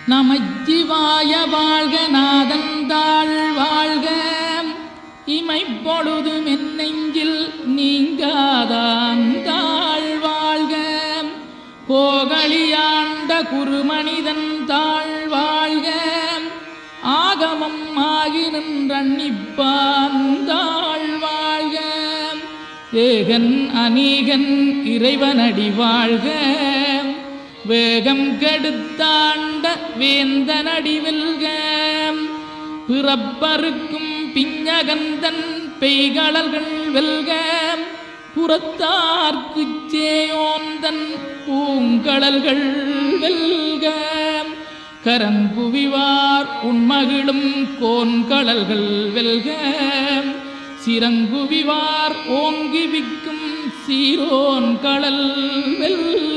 நமச்சிவாய வாழ்க நாதந்தாள் வாழ்க இமைப்பொழுதும் என் நெஞ்சில் நீங்காதாந்தாள் வாழ்க கோகலியாண்ட குருமனிதன் தாழ் வாழ்க ஆகமம் ஆகி நின்றன்னிப்பான் தாழ் வாழ்க ஏகன் அநீகன் இறைவனடி வாழ்க வேகம் கெடுத்தாண்ட வேந்தனடி வெல்க பிறப்பருக்கும் பிஞகந்தன் பெய்களல்கள் வெல்க புறத்தார்க்குச் சேயோந்தன் பூங்கடல்கள் வெல்க கரங்குவிவார் உண்மகிழும் கோன்கடல்கள் வெல்க சிறங்குவிவார் ஓங்கி விக்கும் சீரோன் கடல் வெல்க.